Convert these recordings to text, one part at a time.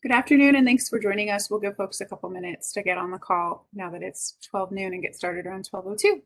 Good afternoon, and thanks for joining us. We'll give folks a couple minutes to get on the call now that it's 12 noon and get started around 12:02.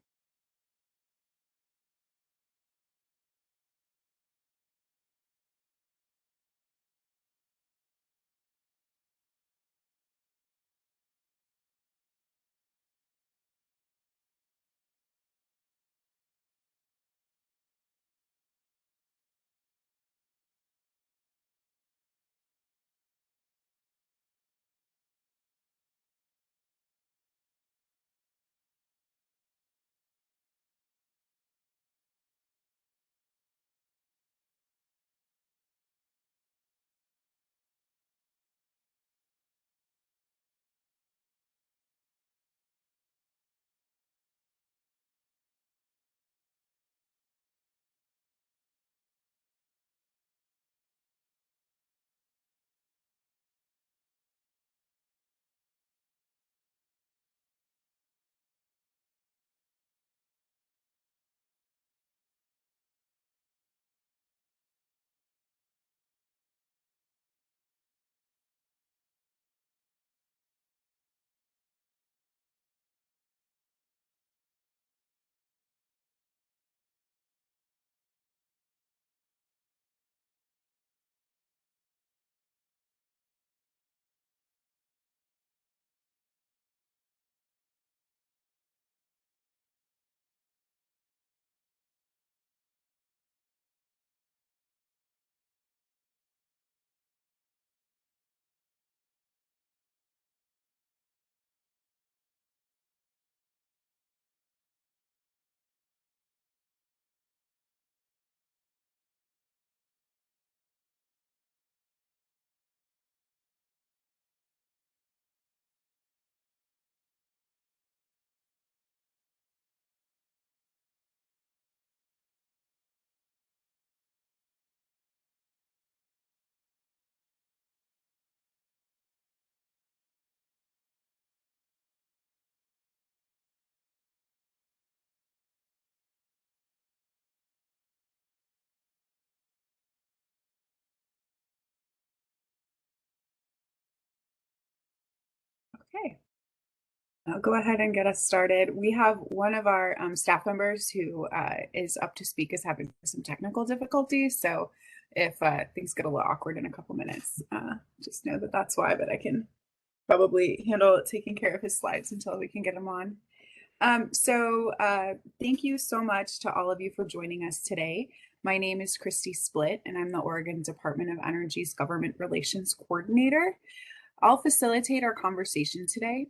Okay, I'll go ahead and get us started. We have one of our staff members who is up to speak is having some technical difficulties. So if things get a little awkward in a couple minutes, just know that that's why, but I can probably handle taking care of his slides until we can get him on. Thank you so much to all of you for joining us today. My name is Christy Splitt, and I'm the Oregon Department of Energy's Government Relations Coordinator. I'll facilitate our conversation today,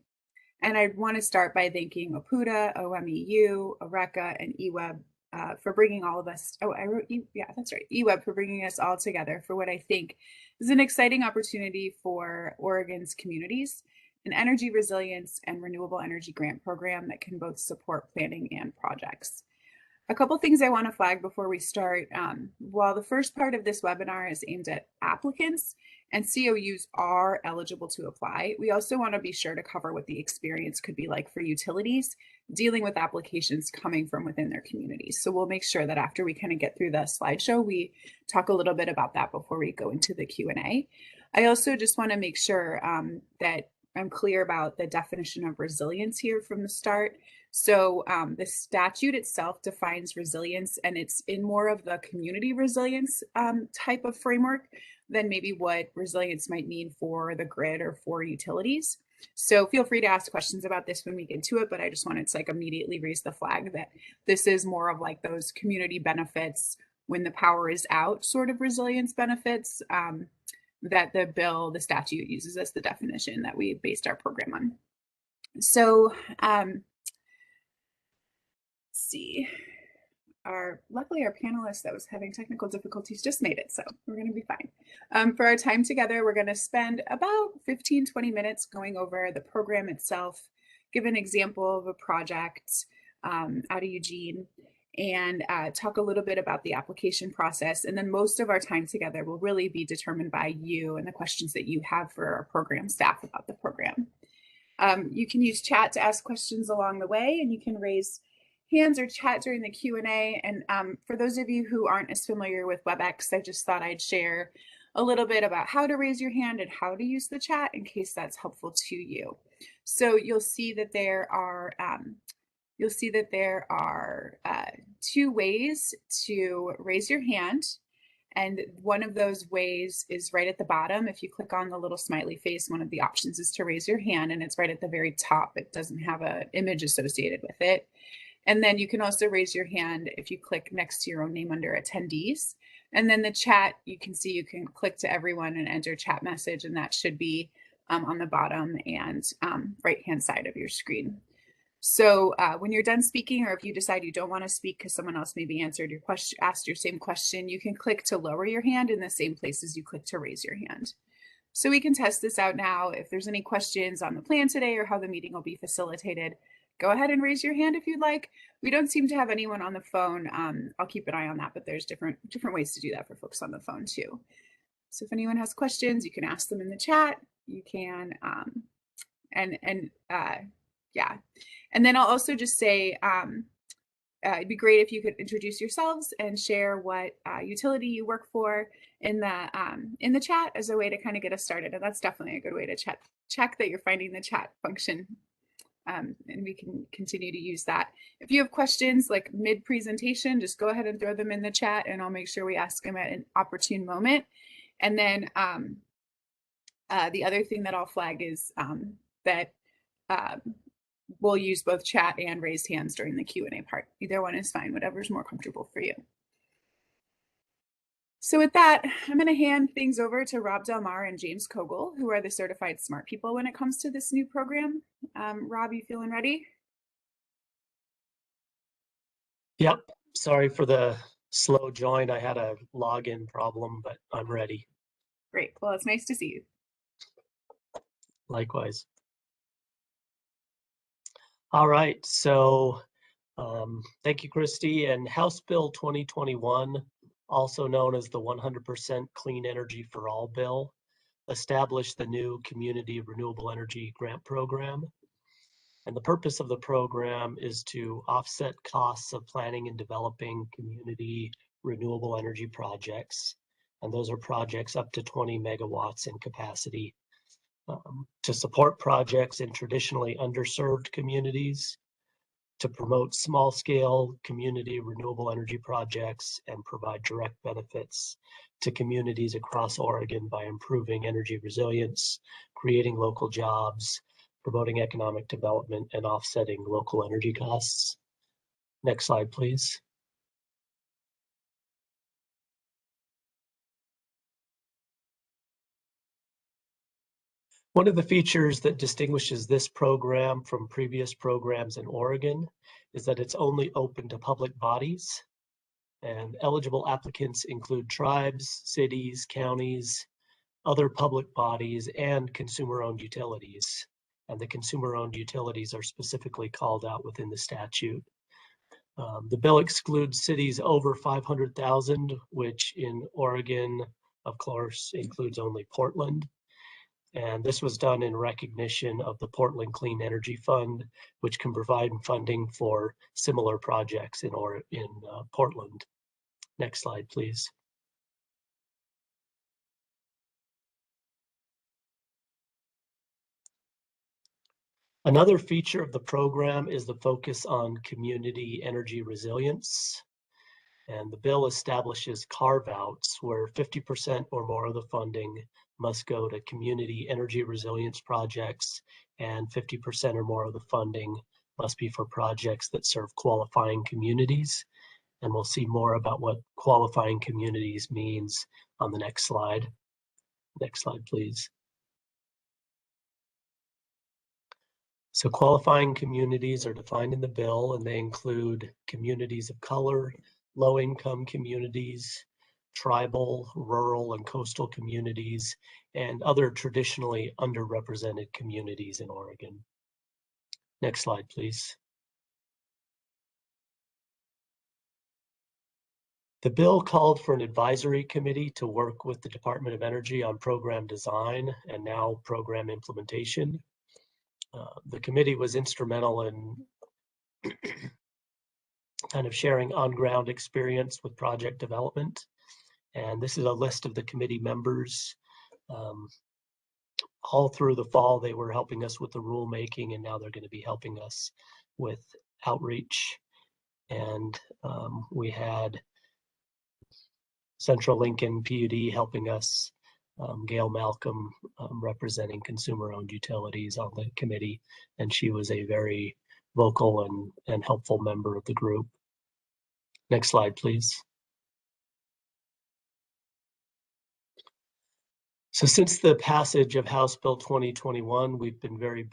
and I want to start by thanking OPUDA, OMEU, ORECA, and EWEB for bringing all of us, yeah, that's right, EWEB for bringing us all together for what I think is an exciting opportunity for Oregon's communities, an energy resilience and renewable energy grant program that can both support planning and projects. A couple things I want to flag before we start. While the first part of this webinar is aimed at applicants and COUs are eligible to apply, we also want to be sure to cover what the experience could be like for utilities dealing with applications coming from within their communities. So we'll make sure that after we kind of get through the slideshow, we talk a little bit about that before we go into the Q&A. I also just want to make sure that I'm clear about the definition of resilience here from the start. So the statute itself defines resilience, and it's in more of the community resilience type of framework than maybe what resilience might mean for the grid or for utilities. So feel free to ask questions about this when we get to it, but I just wanted to like immediately raise the flag that this is more of like those community benefits when the power is out sort of resilience benefits that the statute uses as the definition that we based our program on. So let's see. Luckily our panelist that was having technical difficulties just made it, so we're going to be fine. For our time together, we're going to spend about 15-20 minutes going over the program itself, give an example of a project out of Eugene, and talk a little bit about the application process. And then most of our time together will really be determined by you and the questions that you have for our program staff about the program. You can use chat to ask questions along the way, and you can raise hands or chat during the Q&A. And for those of you who aren't as familiar with WebEx, I just thought I'd share a little bit about how to raise your hand and how to use the chat in case that's helpful to you. So you'll see that there are two ways to raise your hand. And one of those ways is right at the bottom. If you click on the little smiley face, one of the options is to raise your hand, and it's right at the very top. It doesn't have an image associated with it. And then you can also raise your hand if you click next to your own name under attendees. And then the chat, you can see you can click to everyone and enter chat message, and that should be on the bottom and right-hand side of your screen. So when you're done speaking, or if you decide you don't want to speak because someone else maybe asked your same question, you can click to lower your hand in the same place as you click to raise your hand. So we can test this out now. If there's any questions on the plan today or how the meeting will be facilitated, go ahead and raise your hand if you'd like. We don't seem to have anyone on the phone. I'll keep an eye on that, but there's different ways to do that for folks on the phone too. So if anyone has questions, you can ask them in the chat. You can, yeah. And then I'll also just say, it'd be great if you could introduce yourselves and share what utility you work for in the chat as a way to kind of get us started. And that's definitely a good way to check that you're finding the chat function. And we can continue to use that. If you have questions like mid-presentation, just go ahead and throw them in the chat and I'll make sure we ask them at an opportune moment. And then the other thing that I'll flag is that we'll use both chat and raised hands during the Q&A part. Either one is fine, whatever's more comfortable for you. So with that, I'm going to hand things over to Rob Delmar and James Kogel, who are the certified smart people when it comes to this new program. Rob, you feeling ready? Yep. Sorry for the slow join. I had a login problem, but I'm ready. Great. Well, it's nice to see you. Likewise. All right. So thank you, Christy. And House Bill 2021, also known as the 100% Clean Energy for All bill, established the new Community Renewable Energy Grant Program. And the purpose of the program is to offset costs of planning and developing community renewable energy projects. And those are projects up to 20 megawatts in capacity to support projects in traditionally underserved communities, to promote small-scale community renewable energy projects and provide direct benefits to communities across Oregon by improving energy resilience, creating local jobs, promoting economic development, and offsetting local energy costs. Next slide, please. One of the features that distinguishes this program from previous programs in Oregon is that it's only open to public bodies, and eligible applicants include tribes, cities, counties, other public bodies, and consumer-owned utilities. And the consumer-owned utilities are specifically called out within the statute. The bill excludes cities over 500,000, which in Oregon, of course, includes only Portland. And this was done in recognition of the Portland Clean Energy Fund, which can provide funding for similar projects in Portland. Next slide, please. Another feature of the program is the focus on community energy resilience. And the bill establishes carve-outs where 50% or more of the funding must go to community energy resilience projects, and 50% or more of the funding must be for projects that serve qualifying communities. And we'll see more about what qualifying communities means on the next slide. Next slide, please. So qualifying communities are defined in the bill, and they include communities of color, low-income communities, tribal, rural, and coastal communities, and other traditionally underrepresented communities in Oregon. Next slide, please. The bill called for an advisory committee to work with the Department of Energy on program design and now program implementation. The committee was instrumental in kind of sharing on-ground experience with project development And this is a list of the committee members. All through the fall, they were helping us with the rulemaking, and now they're going to be helping us with outreach. And we had Central Lincoln PUD helping us, Gail Malcolm representing consumer-owned utilities on the committee, and she was a very vocal and helpful member of the group. Next slide, please. So since the passage of House Bill 2021, we've been very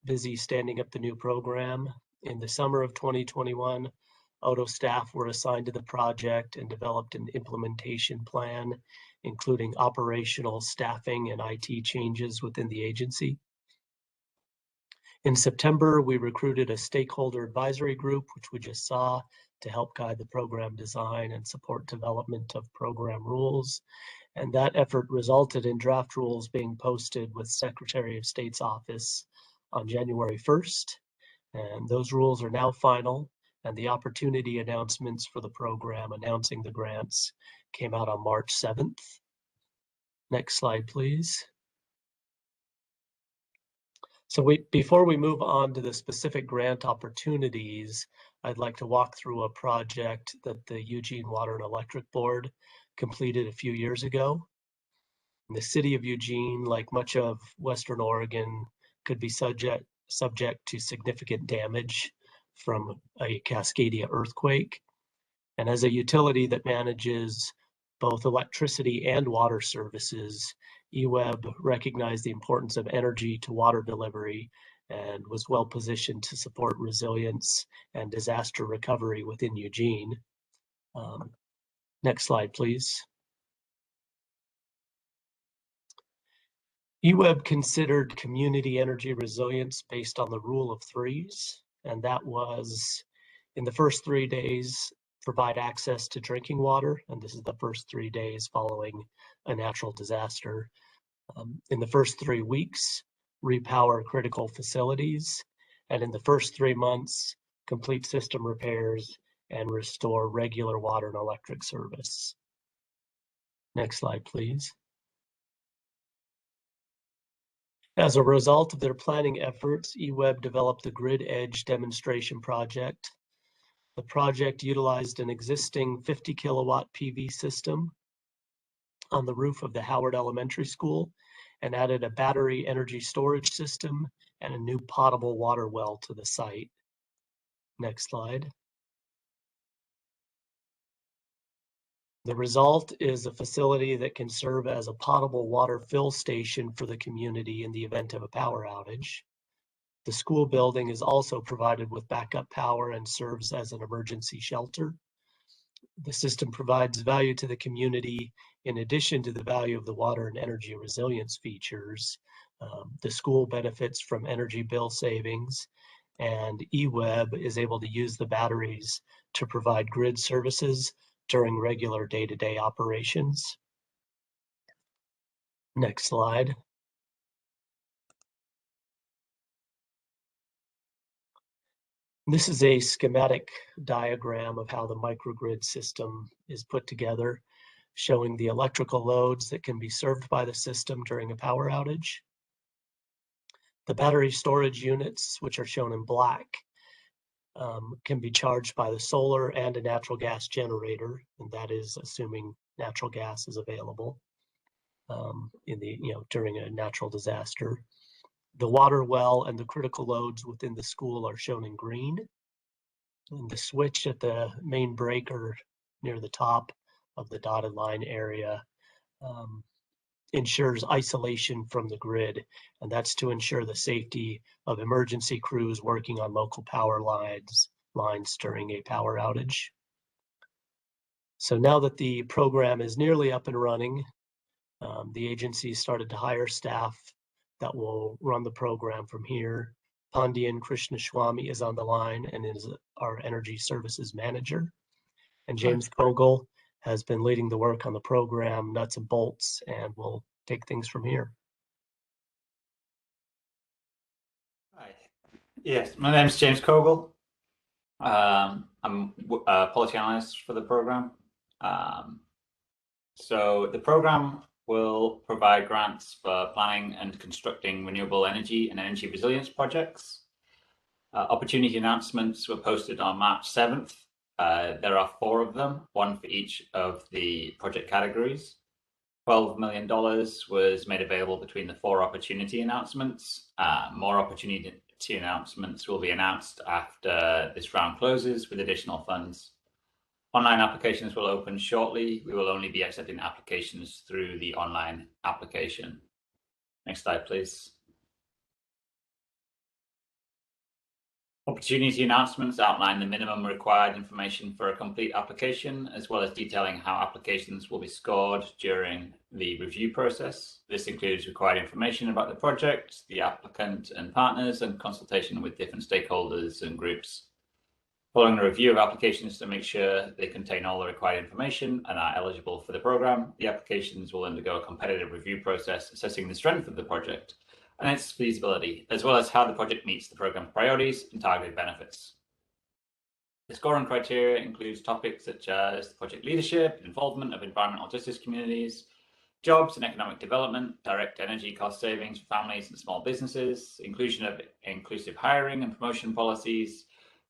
busy standing up the new program. In the summer of 2021, ODO staff were assigned to the project and developed an implementation plan, including operational, staffing, and IT changes within the agency. In September, we recruited a stakeholder advisory group, which we just saw, to help guide the program design and support development of program rules. And that effort resulted in draft rules being posted with Secretary of State's office on January 1st. And those rules are now final, and the opportunity announcements for the program announcing the grants came out on March 7th. Next slide, please. So before we move on to the specific grant opportunities, I'd like to walk through a project that the Eugene Water and Electric Board completed a few years ago. The city of Eugene, like much of Western Oregon, could be subject to significant damage from a Cascadia earthquake. And as a utility that manages both electricity and water services, EWEB recognized the importance of energy to water delivery and was well positioned to support resilience and disaster recovery within Eugene. Next slide, please. EWEB considered community energy resilience based on the rule of threes, and that was in the first 3 days, provide access to drinking water, and this is the first 3 days following a natural disaster. In the first 3 weeks, repower critical facilities, and in the first 3 months, complete system repairs and restore regular water and electric service. Next slide, please. As a result of their planning efforts, EWEB developed the Grid Edge demonstration project. The project utilized an existing 50 kilowatt PV system on the roof of the Howard Elementary School and added a battery energy storage system and a new potable water well to the site. Next slide. The result is a facility that can serve as a potable water fill station for the community in the event of a power outage. The school building is also provided with backup power and serves as an emergency shelter. The system provides value to the community in addition to the value of the water and energy resilience features. The school benefits from energy bill savings, and EWEB is able to use the batteries to provide grid services during regular day-to-day operations. Next slide. This is a schematic diagram of how the microgrid system is put together, showing the electrical loads that can be served by the system during a power outage. The battery storage units, which are shown in black, can be charged by the solar and a natural gas generator, and that is assuming natural gas is available during a natural disaster. The water well and the critical loads within the school are shown in green. And the switch at the main breaker near the top of the dotted line area ensures isolation from the grid, and that's to ensure the safety of emergency crews working on local power lines during a power outage. So now that the program is nearly up and running, the agency started to hire staff that will run the program from here. Pandian Krishnaswamy is on the line and is our energy services manager. And James Kogel has been leading the work on the program, nuts and bolts, and will take things from here. Hi. Yes, my name is James Kogel. I'm a policy analyst for the program. So the program will provide grants for planning and constructing renewable energy and energy resilience projects. Opportunity announcements were posted on March 7th. There are 4 of them, 1 for each of the project categories. $12 million was made available between the 4 opportunity announcements. More opportunity announcements will be announced after this round closes with additional funds. Online applications will open shortly. We will only be accepting applications through the online application. Next slide, please. Opportunity announcements outline the minimum required information for a complete application, as well as detailing how applications will be scored during the review process. This includes required information about the project, the applicant and partners, and consultation with different stakeholders and groups. Following a review of applications to make sure they contain all the required information and are eligible for the program, the applications will undergo a competitive review process assessing the strength of the project and its feasibility, as well as how the project meets the program's priorities and targeted benefits. The scoring criteria includes topics such as project leadership, involvement of environmental justice communities, jobs and economic development, direct energy cost savings for families and small businesses, inclusion of inclusive hiring and promotion policies,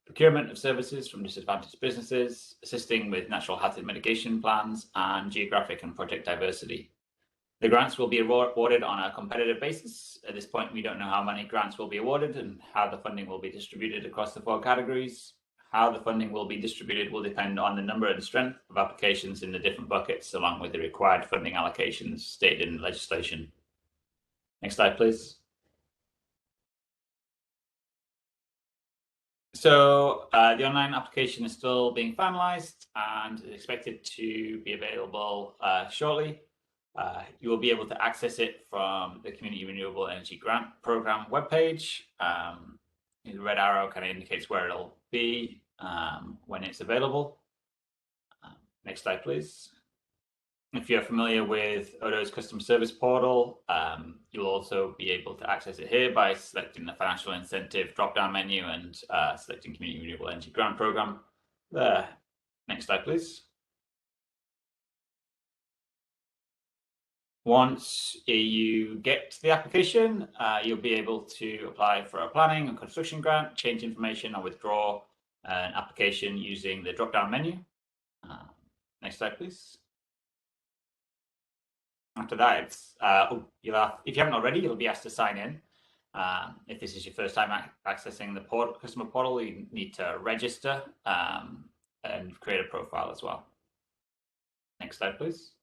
procurement of services from disadvantaged businesses, assisting with natural hazard mitigation plans, and geographic and project diversity. The grants will be awarded on a competitive basis. At this point, we don't know how many grants will be awarded and how the funding will be distributed across the 4 categories. How the funding will be distributed will depend on the number and strength of applications in the different buckets, along with the required funding allocations stated in legislation. Next slide, please. So the online application is still being finalized and is expected to be available shortly. You will be able to access it from the Community Renewable Energy Grant Program webpage. The red arrow kind of indicates where it'll be when it's available. Next slide, please. If you're familiar with Odo's customer service portal, you'll also be able to access it here by selecting the financial incentive drop-down menu and selecting Community Renewable Energy Grant Program. There. Next slide, please. Once you get to the application, you'll be able to apply for a planning and construction grant, change information, or withdraw an application using the drop-down menu. Next slide, please. After that, it's, if you haven't already, you'll be asked to sign in. If this is your first time accessing the customer portal, you need to register and create a profile as well. Next slide, please.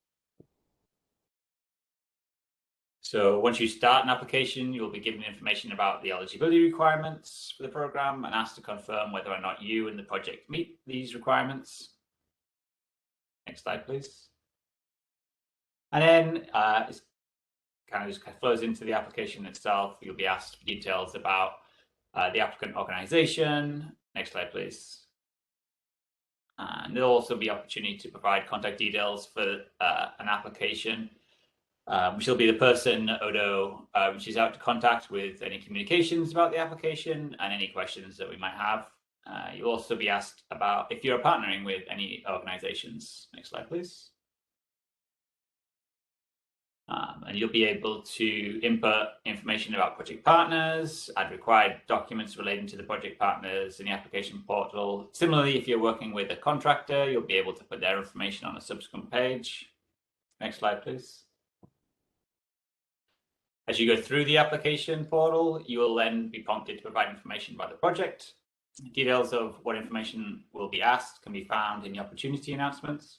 So once you start an application, you'll be given information about the eligibility requirements for the program and asked to confirm whether or not you and the project meet these requirements. Next slide, please. And then it kind of just flows into the application itself. You'll be asked for details about the applicant organization. Next slide, please. And there'll also be opportunity to provide contact details for an application, which will be the person Odo reaches out to contact with any communications about the application and any questions that we might have. You'll also be asked about if you're partnering with any organizations. Next slide, please. And you'll be able to input information about project partners, add required documents relating to the project partners in the application portal. Similarly, if you're working with a contractor, you'll be able to put their information on a subsequent page. Next slide, please. As you go through the application portal, you will then be prompted to provide information about the project. Details of what information will be asked can be found in the opportunity announcements.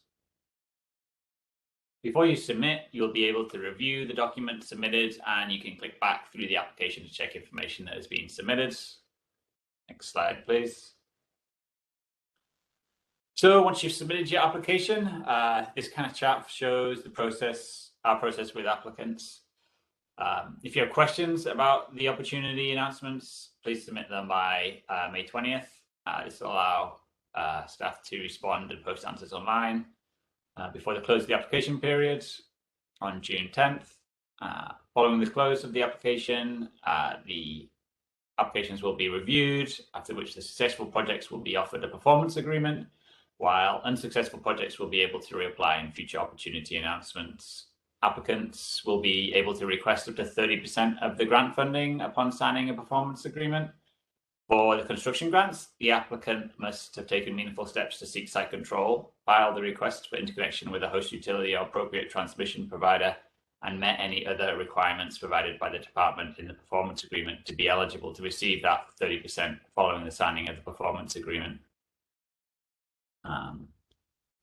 Before you submit, you'll be able to review the document submitted, and you can click back through the application to check information that has been submitted. Next slide, please. So once you've submitted your application, this kind of chart shows the process, our process with applicants. If you have questions about the opportunity announcements, please submit them by May 20th. This will allow staff to respond and post answers online before the close of the application period on June 10th. Following the close of the applications will be reviewed, after which the successful projects will be offered a performance agreement, while unsuccessful projects will be able to reapply in future opportunity announcements. Applicants will be able to request up to 30% of the grant funding upon signing a performance agreement. For the construction grants, the applicant must have taken meaningful steps to seek site control, file the request for interconnection with a host utility or appropriate transmission provider, and met any other requirements provided by the department in the performance agreement to be eligible to receive that 30% following the signing of the performance agreement.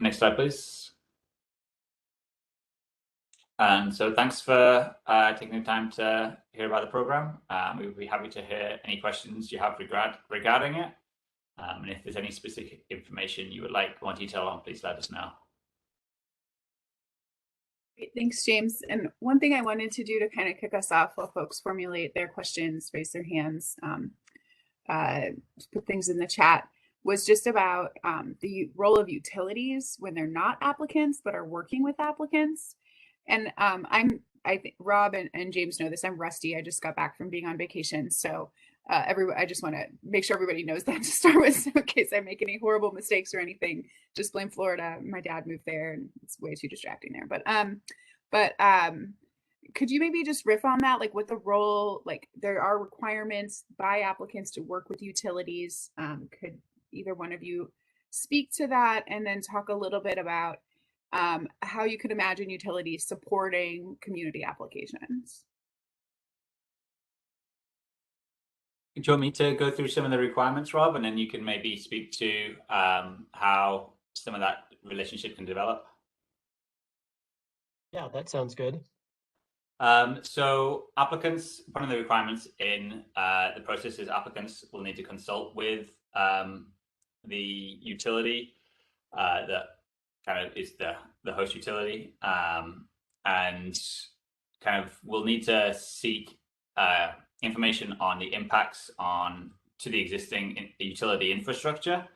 Next slide, please. And so thanks for taking the time to hear about the program. We would be happy to hear any questions you have regarding it. And if there's any specific information you would like more detail on, please let us know. Great, thanks, James. And one thing I wanted to do to kind of kick us off while folks formulate their questions, raise their hands, put things in the chat, was just about the role of utilities when they're not applicants but are working with applicants. And I think Rob and James know this. I'm rusty. I just got back from being on vacation, so I just want to make sure everybody knows that to start with, so in case I make any horrible mistakes or anything. Just blame Florida. My dad moved there, and it's way too distracting there. But could you maybe just riff on that, like what the role, like there are requirements by applicants to work with utilities. Could either one of you speak to that, and then talk a little bit about how you could imagine utilities supporting community applications? Do you want me to go through some of the requirements, Rob, and then you can maybe speak to how some of that relationship can develop? Yeah, that sounds good. So applicants, one of the requirements in the process is applicants will need to consult with the utility that kind of is the host utility, and kind of will need to seek information on the impacts to the existing utility infrastructure,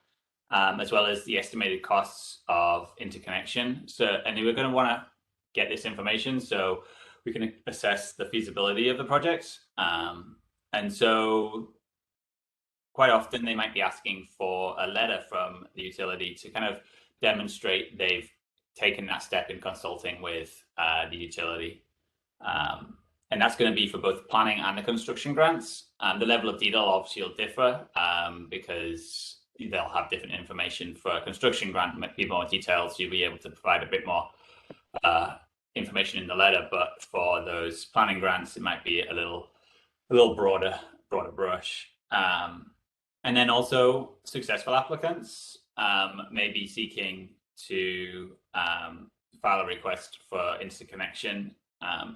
as well as the estimated costs of interconnection. So, and we're going to want to get this information so we can assess the feasibility of the project. And so quite often they might be asking for a letter from the utility to kind of demonstrate they've taken that step in consulting with the utility. And that's going to be for both planning and the construction grants. The level of detail obviously will differ because they'll have different information. For a construction grant, might be more details. You'll be able to provide a bit more information in the letter, but for those planning grants, it might be a little broader brush. And then also successful applicants may be seeking to file a request for interconnection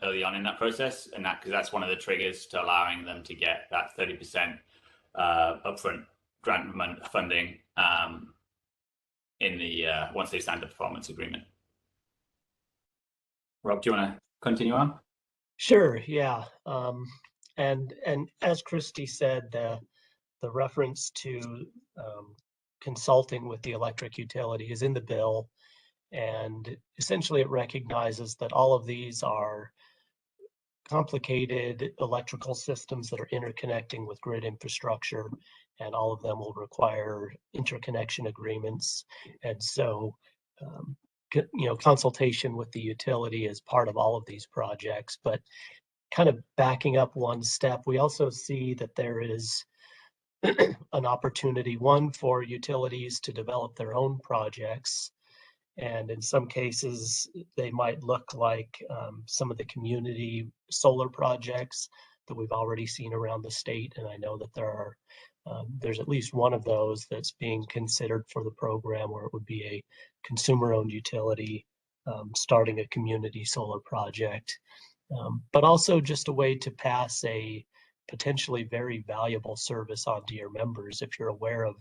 early on in that process, and because that's one of the triggers to allowing them to get that 30% upfront grant funding in the once they sign the performance agreement. Rob, do you want to continue on? Sure. Yeah. And as Christy said, the reference to consulting with the electric utility is in the bill, and essentially it recognizes that all of these are complicated electrical systems that are interconnecting with grid infrastructure, and all of them will require interconnection agreements. And so consultation with the utility is part of all of these projects. But kind of backing up one step, we also see that there is an opportunity, one, for utilities to develop their own projects. And in some cases, they might look like some of the community solar projects that we've already seen around the state. And I know that there's at least one of those that's being considered for the program, where it would be a consumer-owned utility starting a community solar project, but also just a way to pass a potentially very valuable service on to your members. If you're aware of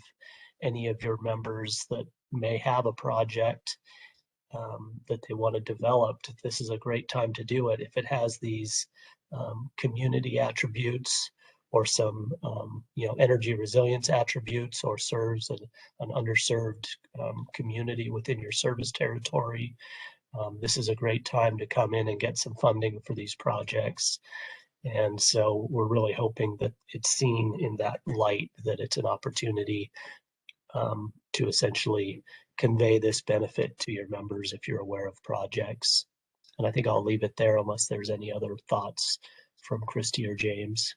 any of your members that may have a project that they want to develop, this is a great time to do it. If it has these community attributes or some energy resilience attributes, or serves an underserved community within your service territory, this is a great time to come in and get some funding for these projects. And so we're really hoping that it's seen in that light, that it's an opportunity to essentially convey this benefit to your members if you're aware of projects. And I think I'll leave it there unless there's any other thoughts from Christy or James.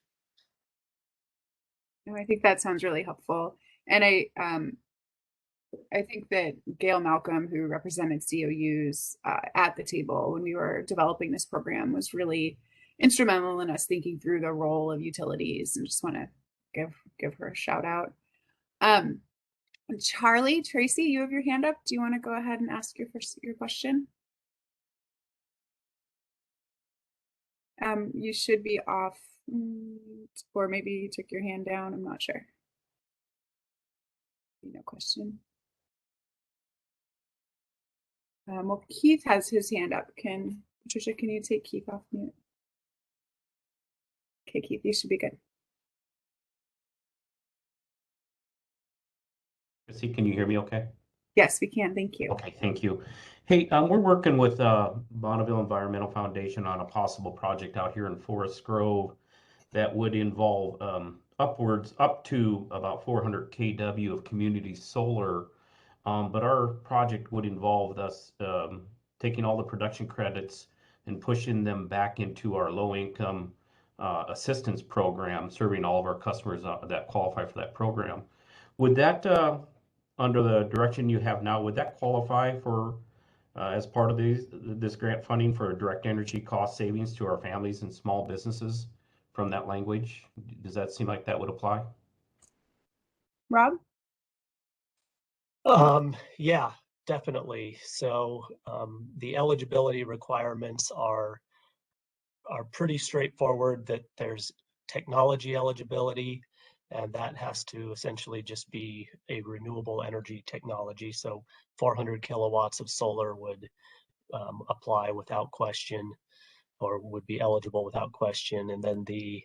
No, I think that sounds really helpful. And I think that Gail Malcolm, who represented COUs at the table when we were developing this program, was really instrumental in us thinking through the role of utilities, and just want to give her a shout out. Charlie, Tracy, you have your hand up. Do you want to go ahead and ask your question? You should be off, or maybe you took your hand down. I'm not sure. No question. Well, Keith has his hand up. Patricia, can you take Keith off mute? Okay, Keith, you should be good. Chrissy, can you hear me okay? Yes, we can. Thank you. Okay, thank you. Hey, we're working with Bonneville Environmental Foundation on a possible project out here in Forest Grove that would involve up to about 400 kW of community solar. But our project would involve us taking all the production credits and pushing them back into our low-income assistance program, serving all of our customers that qualify for that program. Would that, under the direction you have now, would that qualify for, as part of this grant funding for direct energy cost savings to our families and small businesses from that language? Does that seem like that would apply? Rob? Yeah, definitely. So the eligibility requirements are pretty straightforward, that there's technology eligibility, and that has to essentially just be a renewable energy technology. So 400 kilowatts of solar would apply without question, or would be eligible without question. And then the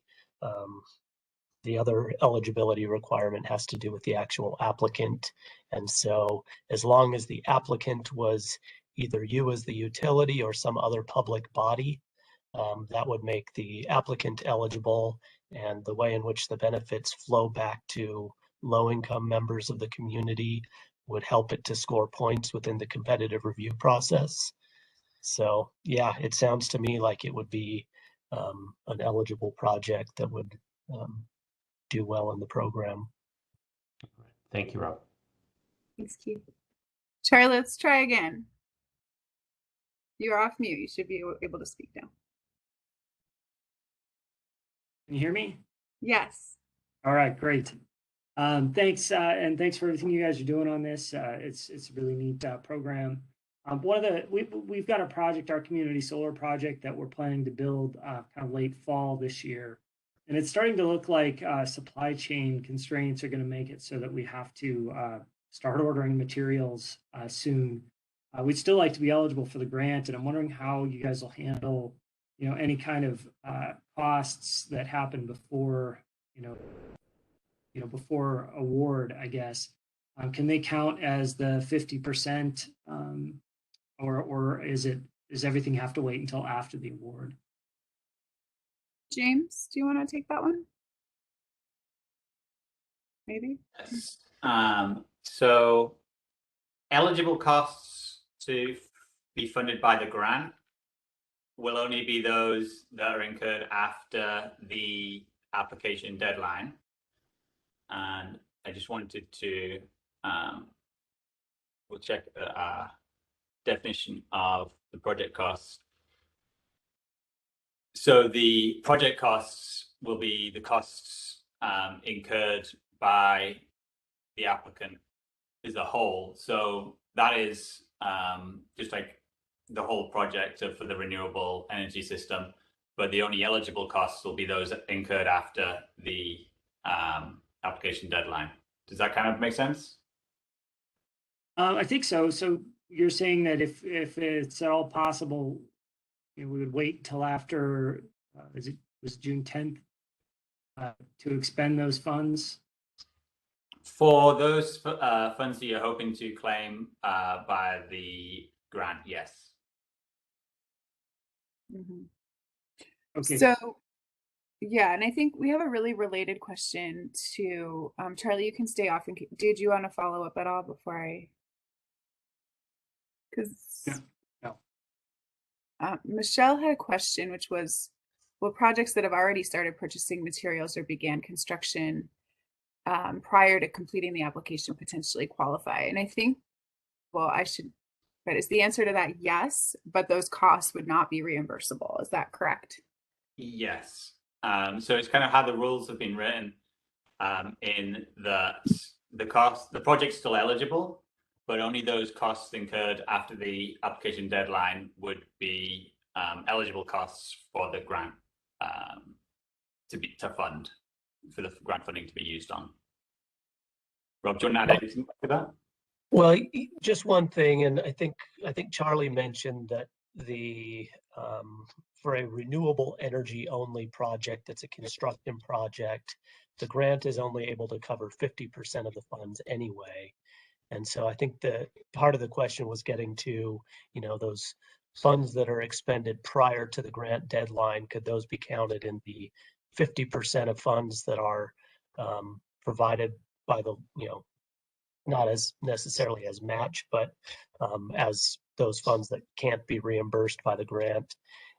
other eligibility requirement has to do with the actual applicant. And so as long as the applicant was either you as the utility or some other public body, that would make the applicant eligible, and the way in which the benefits flow back to low-income members of the community would help it to score points within the competitive review process. So yeah, it sounds to me like it would be an eligible project that would do well in the program. Thank you, Rob. Thanks, Keith. Charlie, let's try again. You're off mute. You should be able to speak now. Can you hear me? Yes. All right, great. Thanks, and thanks for everything you guys are doing on this. It's a really neat program. We've got a project, our community solar project, that we're planning to build kind of late fall this year, and it's starting to look like supply chain constraints are going to make it so that we have to start ordering materials soon. We'd still like to be eligible for the grant, and I'm wondering how you guys will handle, any kind of costs that happen before, before award, I guess. Can they count as the 50%, or does everything have to wait until after the award? James, do you want to take that one? Maybe. Yes. So eligible costs to be funded by the grant will only be those that are incurred after the application deadline. And I just wanted to we'll check our definition of the project costs. So the project costs will be the costs incurred by the applicant as a whole. So that is just like the whole project for the renewable energy system, but the only eligible costs will be those incurred after the application deadline. Does that kind of make sense? I think so. So you're saying that if it's at all possible, we would wait until after, was June 10th to expend those funds? For those funds that you're hoping to claim by the grant, yes. Mm-hmm. Okay. So, yeah, and I think we have a really related question to Charlie. You can stay off. And did you want to follow up at all before I? Because No. Michelle had a question, which was, will projects that have already started purchasing materials or began construction prior to completing the application potentially qualify? And I think, well, but is the answer to that yes, but those costs would not be reimbursable. Is that correct? Yes. So it's kind of how the rules have been written, in that the project's still eligible, but only those costs incurred after the application deadline would be eligible costs for the grant to fund, for the grant funding to be used on. Rob, do you want to add anything to that? Well, just one thing, and I think Charlie mentioned that for a renewable energy only project that's a construction project, the grant is only able to cover 50% of the funds anyway. And so I think the part of the question was getting to, those funds that are expended prior to the grant deadline, could those be counted in the 50% of funds that are provided by the, not as necessarily as match, but as those funds that can't be reimbursed by the grant.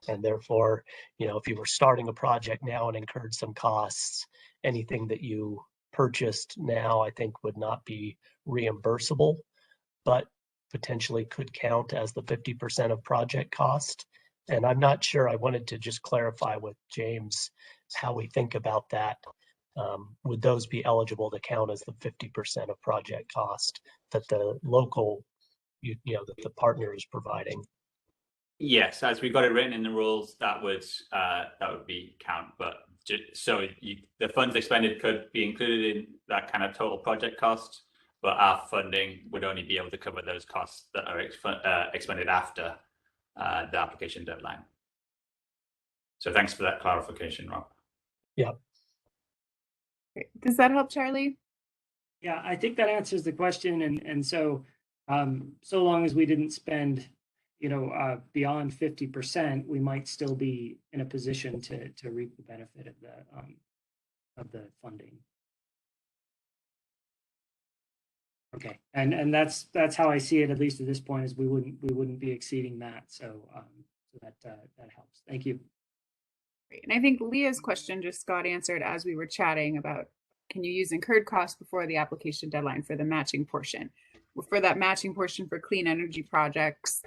And therefore, if you were starting a project now and incurred some costs, anything that you purchased now, I think would not be reimbursable, but potentially could count as the 50% of project cost. And I'm not sure, I wanted to just clarify with James how we think about that. Would those be eligible to count as the 50% of project cost that the local, that the partner is providing? Yes, as we got it written in the rules, that would be count. But the funds expended could be included in that kind of total project cost, but our funding would only be able to cover those costs that are expended after the application deadline. So thanks for that clarification, Rob. Yeah. Does that help, Charlie? Yeah, I think that answers the question. And so, so long as we didn't spend, beyond 50%, we might still be in a position to reap the benefit of the funding. Okay, and that's how I see it, at least at this point, is we wouldn't be exceeding that. So that helps. Thank you. Great. And I think Leah's question just got answered as we were chatting about, can you use incurred costs before the application deadline for the matching portion? For that matching portion for clean energy projects,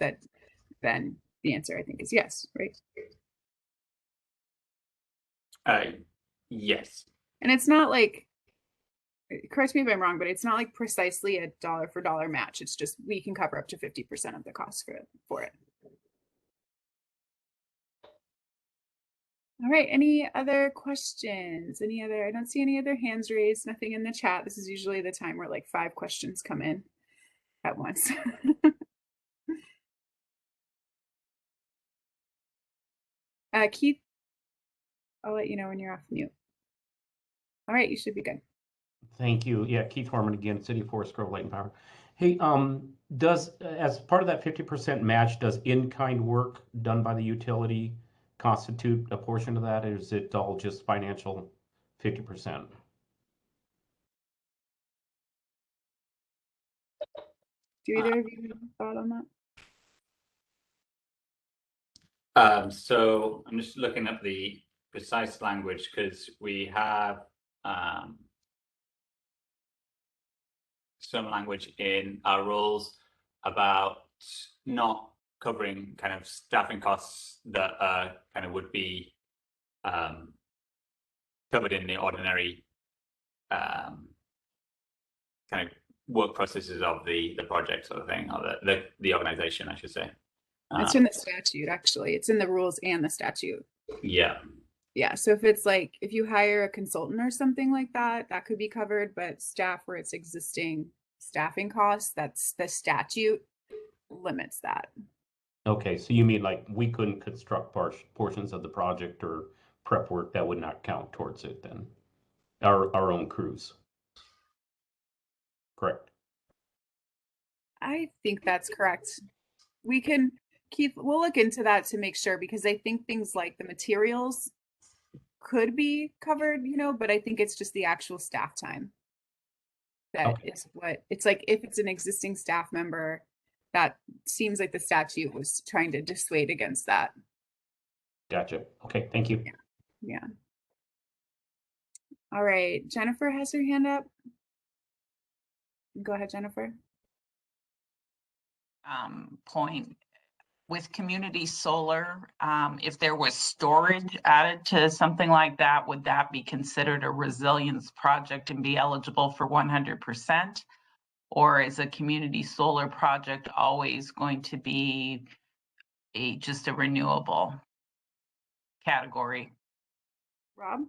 then the answer I think is yes, right? Yes. And it's not like, correct me if I'm wrong, but it's not like precisely a dollar for dollar match. It's just we can cover up to 50% of the cost for it. All right, any other questions? I don't see any other hands raised, nothing in the chat. This is usually the time where like 5 questions come in at once. Keith, I'll let you know when you're off mute. All right, you should be good. Thank you. Yeah, Keith Horman again, City of Forest Grove, Light and Power. Hey, does, as part of that 50% match, does in-kind work done by the utility constitute a portion of that, or is it all just financial 50%? Do either of you have a thought on that? So I'm just looking at the precise language because we have some language in our rules about not covering kind of staffing costs that kind of would be covered in the ordinary kind of work processes of the project sort of thing, or the organization, I should say. It's in the statute, actually. It's in the rules and the statute. Yeah. Yeah, so if it's like, if you hire a consultant or something like that, that could be covered, but staff where it's existing staffing costs, that's the statute limits that. Okay, so you mean like we couldn't construct portions of the project or prep work that would not count towards it then? Our own crews. Correct. I think that's correct. We can we'll look into that to make sure, because I think things like the materials could be covered, but I think it's just the actual staff time. That is what it's like. If it's an existing staff member that seems like the statute was trying to dissuade against that. Gotcha. Okay, thank you. Yeah. All right, Jennifer has her hand up. Go ahead, Jennifer. Point with community solar, if there was storage added to something like that, would that be considered a resilience project and be eligible for 100%? Or is a community solar project always going to be just a renewable category? Rob?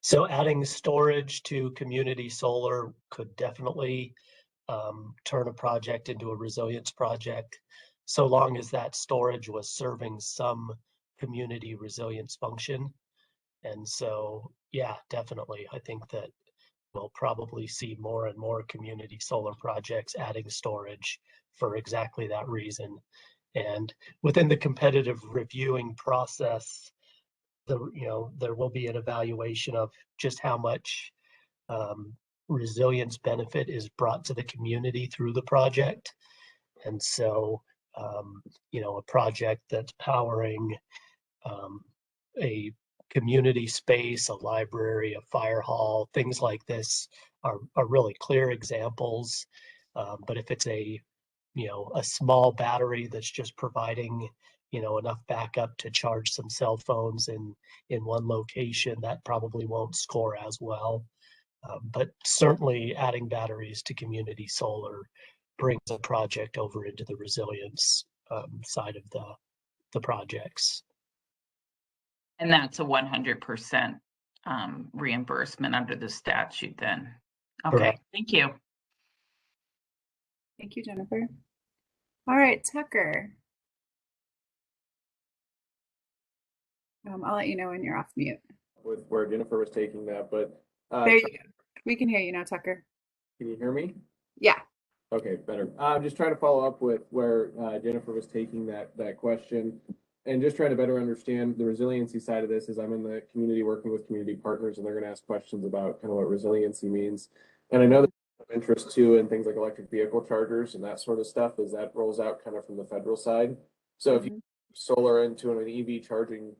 So adding storage to community solar could definitely turn a project into a resilience project, so long as that storage was serving some community resilience function. And so, yeah, definitely. I think that we'll probably see more and more community solar projects adding storage for exactly that reason. And within the competitive reviewing process, there will be an evaluation of just how much um, resilience benefit is brought to the community through the project. And so, a project that's powering a community space, a library, a fire hall, things like this are really clear examples. But if it's a small battery that's just providing, enough backup to charge some cell phones in one location, that probably won't score as well. But certainly adding batteries to community solar brings a project over into the resilience side of the projects. And that's a 100% reimbursement under the statute then. Okay, Correct. thank you. Thank you, Jennifer. All right, Tucker. I'll let you know when you're off mute. With where Jennifer was taking that, but There you go. We can hear you now, Tucker. can you hear me? Yeah. Okay, better. I'm just trying to follow up with where Jennifer was taking that question, and just trying to better understand the resiliency side of this. As I'm in the community working with community partners, and they're going to ask questions about kind of what resiliency means. And I know there's interest too in things like electric vehicle chargers and that sort of stuff, as that rolls out kind of from the federal side. So if you solar into an EV charging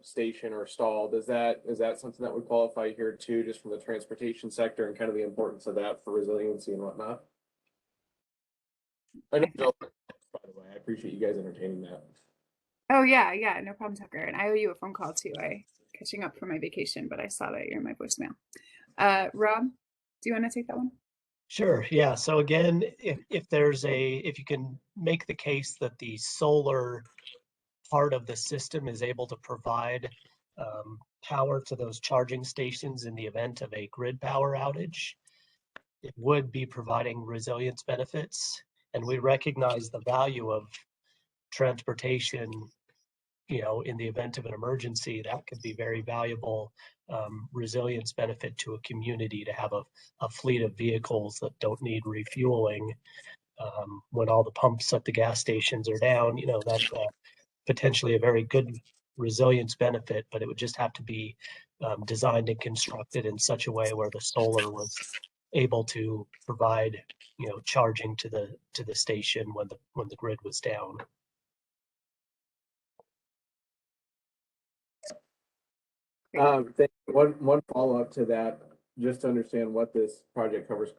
station or stall, is that something that would qualify here too, just from the transportation sector and kind of the importance of that for resiliency and whatnot? I know, by the way, I appreciate you guys entertaining that. Oh yeah, no problem, Tucker. And I owe you a phone call too. I catching up from my vacation, but I saw that you're in my voicemail. Rob, do you want to take that one? Sure. Yeah. So again, if you can make the case that the solar part of the system is able to provide power to those charging stations in the event of a grid power outage, it would be providing resilience benefits. And we recognize the value of transportation, in the event of an emergency. That could be very valuable resilience benefit to a community, to have a fleet of vehicles that don't need refueling when all the pumps at the gas stations are down. That's potentially a very good resilience benefit, but it would just have to be designed and constructed in such a way where the solar was able to provide, charging to the station when the grid was down. One follow up to that, just to understand what this project covers.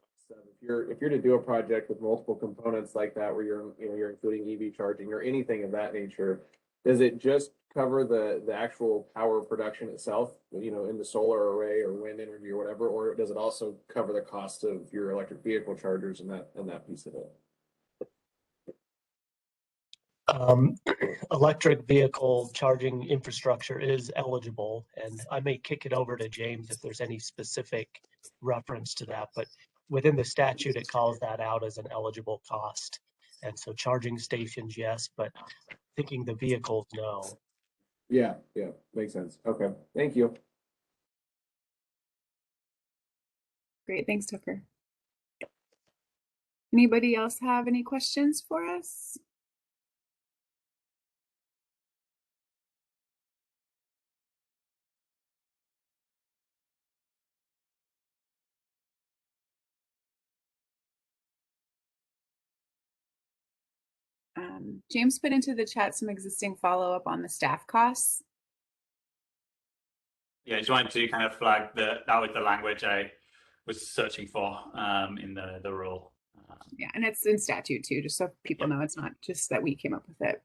If you're to do a project with multiple components like that, where you're including EV charging or anything of that nature, does it just cover the actual power production itself, in the solar array or wind energy or whatever, or does it also cover the cost of your electric vehicle chargers and that piece of it? Electric vehicle charging infrastructure is eligible, and I may kick it over to James if there's any specific reference to that, but within the statute, it calls that out as an eligible cost. And so charging stations, yes, but thinking the vehicles, no. Yeah, makes sense. Okay, thank you. Great, thanks, Tucker. Anybody else have any questions for us? James put into the chat some existing follow-up on the staff costs. Yeah, I just wanted to kind of flag that was the language I was searching for in the rule. Yeah, and it's in statute too, just so people know it's not just that we came up with it.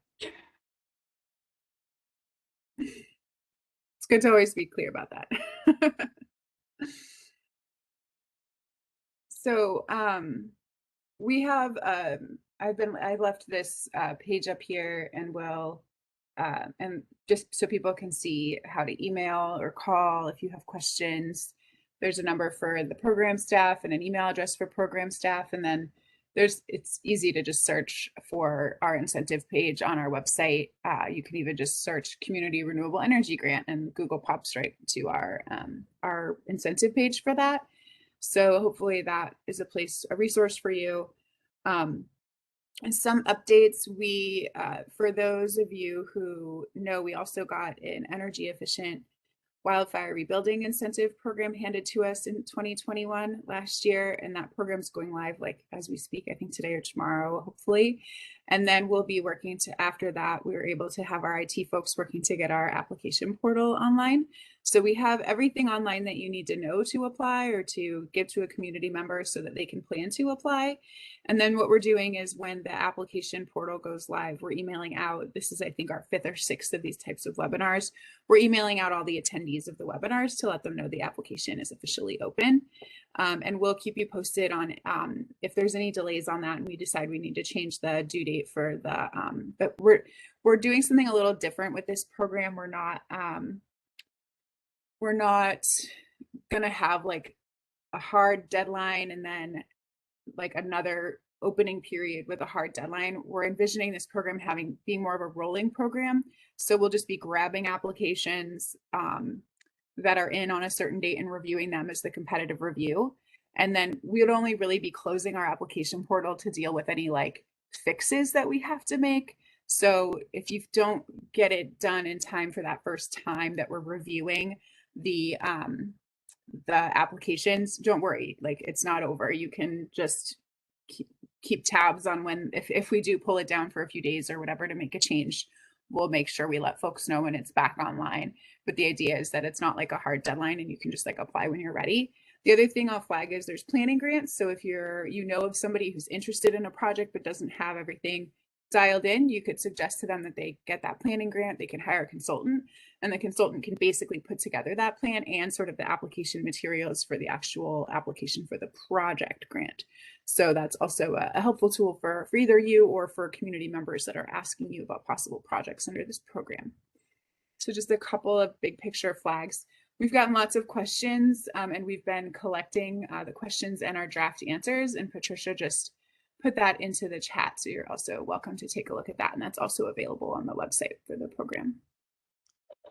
It's good to always be clear about that. So we have I've left this page up here and will and just so people can see how to email or call if you have questions. There's a number for the program staff and an email address for program staff, and then it's easy to just search for our incentive page on our website. You can even just search Community Renewable Energy Grant and Google pops right to our incentive page for that. So hopefully that is a resource for you. And some updates, for those of you who know, we also got an energy efficient wildfire rebuilding incentive program handed to us in 2021 last year, and that program's going live like as we speak, I think today or tomorrow, hopefully. And then we'll be working to, after that, we were able to have our IT folks working to get our application portal online. So we have everything online that you need to know to apply or to give to a community member so that they can plan to apply. And then what we're doing is when the application portal goes live, we're emailing out, this is I think our 5th or 6th of these types of webinars, we're emailing out all the attendees of the webinars to let them know the application is officially open. And we'll keep you posted on if there's any delays on that and we decide we need to change the due date for the, but we're doing something a little different with this program. We're not gonna have like a hard deadline and then like another opening period with a hard deadline. We're envisioning this program being more of a rolling program. So we'll just be grabbing applications that are in on a certain date and reviewing them as the competitive review. And then we would only really be closing our application portal to deal with any like fixes that we have to make. So if you don't get it done in time for that first time that we're reviewing the applications, don't worry, like it's not over. You can just keep tabs on when, if we do pull it down for a few days or whatever to make a change, we'll make sure we let folks know when it's back online. But the idea is that it's not like a hard deadline and you can just like apply when you're ready. The other thing I'll flag is there's planning grants. So if you know of somebody who's interested in a project but doesn't have everything dialed in, you could suggest to them that they get that planning grant. They can hire a consultant, and the consultant can basically put together that plan and sort of the application materials for the actual application for the project grant. So that's also a helpful tool for either you or for community members that are asking you about possible projects under this program. So just a couple of big picture flags. We've gotten lots of questions and we've been collecting the questions and our draft answers, and Patricia just put that into the chat. So you're also welcome to take a look at that. And that's also available on the website for the program.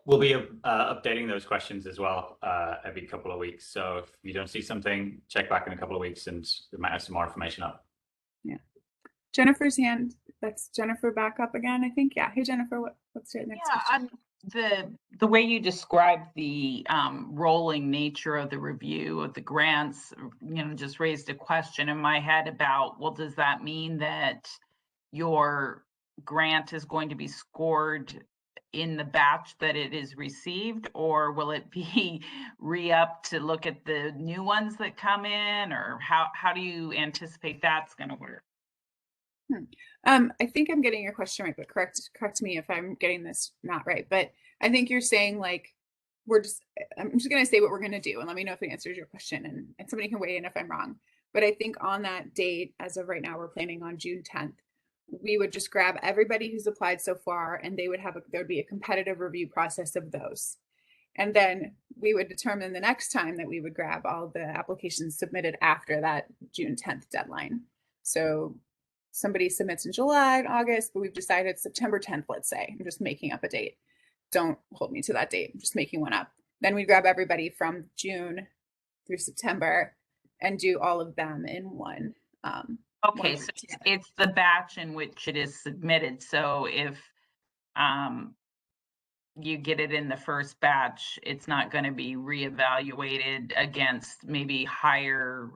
We'll be updating those questions as well every couple of weeks. So if you don't see something, check back in a couple of weeks and we might have some more information up. Yeah. Jennifer's hand, that's Jennifer back up again, I think. Yeah. Hey, Jennifer, what's your next question? The way you described the rolling nature of the review of the grants, just raised a question in my head about, well, does that mean that your grant is going to be scored in the batch that it is received, or will it be re-up to look at the new ones that come in, or how do you anticipate that's going to work? I think I'm getting your question right, but correct me if I'm getting this not right. But I think you're saying like, I'm just going to say what we're going to do and let me know if it answers your question, and somebody can weigh in if I'm wrong. But I think on that date, as of right now, we're planning on June 10th. We would just grab everybody who's applied so far, and they would there'd be a competitive review process of those. And then we would determine the next time that we would grab all the applications submitted after that June 10th deadline. So somebody submits in July and August, but we've decided September 10th, let's say. I'm just making up a date. Don't hold me to that date. I'm just making one up. Then we grab everybody from June through September and do all of them in one. Okay, so it's the batch in which it is submitted. So if you get it in the first batch, it's not going to be reevaluated against maybe higher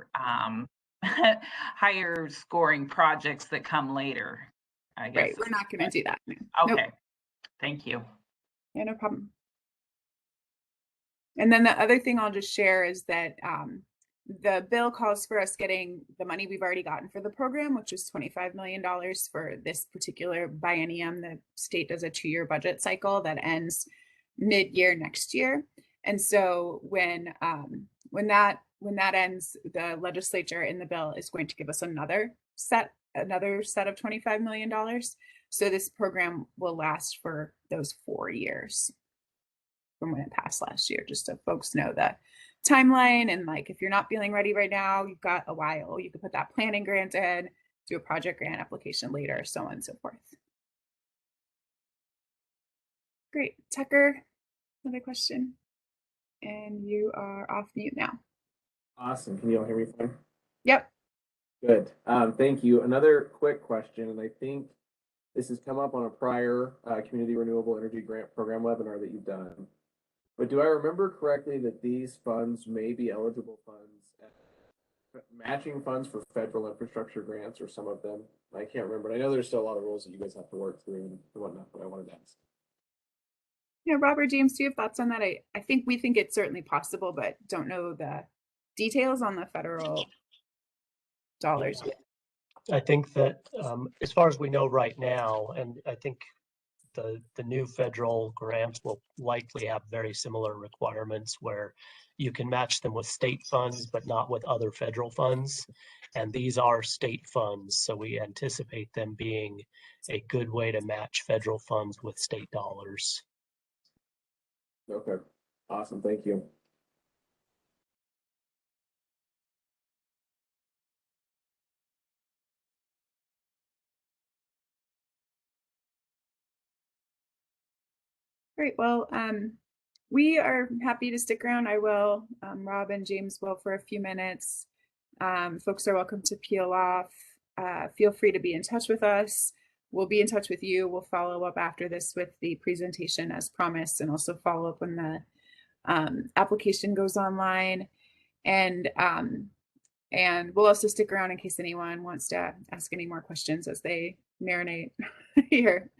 higher scoring projects that come later. I guess. Right, we're not going to do that. No. Okay, Nope. thank you. Yeah, no problem. And then the other thing I'll just share is that the bill calls for us getting the money we've already gotten for the program, which is $25 million for this particular biennium. The state does a 2-year budget cycle that ends mid-year next year. And so when that ends, the legislature in the bill is going to give us another set of $25 million. So this program will last for those 4 years from when it passed last year, just so folks know the timeline. And like, if you're not feeling ready right now, you've got a while. You can put that planning grant in, do a project grant application later, so on and so forth. Great. Tucker, another question. And you are off mute now. Awesome. Can you all hear me fine? Yep. Good. Thank you. Another quick question, and I think this has come up on a prior Community Renewable Energy Grant Program webinar that you've done. But do I remember correctly that these funds may be eligible funds, matching funds for federal infrastructure grants, or some of them? I can't remember. I know there's still a lot of rules that you guys have to work through and whatnot, but I wanted to ask. Yeah, Robert, James, do you have thoughts on that? I think we think it's certainly possible, but don't know the details on the federal dollars yet. I think that as far as we know right now, and I think the new federal grants will likely have very similar requirements where you can match them with state funds, but not with other federal funds. And these are state funds, so we anticipate them being a good way to match federal funds with state dollars. Okay, awesome. Thank you. Great. Well, we are happy to stick around. I will. Rob and James will for a few minutes. Folks are welcome to peel off. Feel free to be in touch with us. We'll be in touch with you. We'll follow up after this with the presentation as promised, and also follow up when the application goes online. And we'll also stick around in case anyone wants to ask any more questions as they marinate here.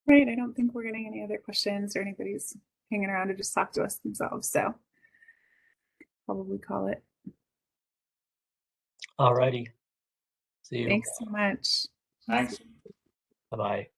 Right. I don't think we're getting any other questions or anybody's hanging around to just talk to us themselves. So probably call it. All righty. See you. Thanks so much. Thanks. Bye-bye.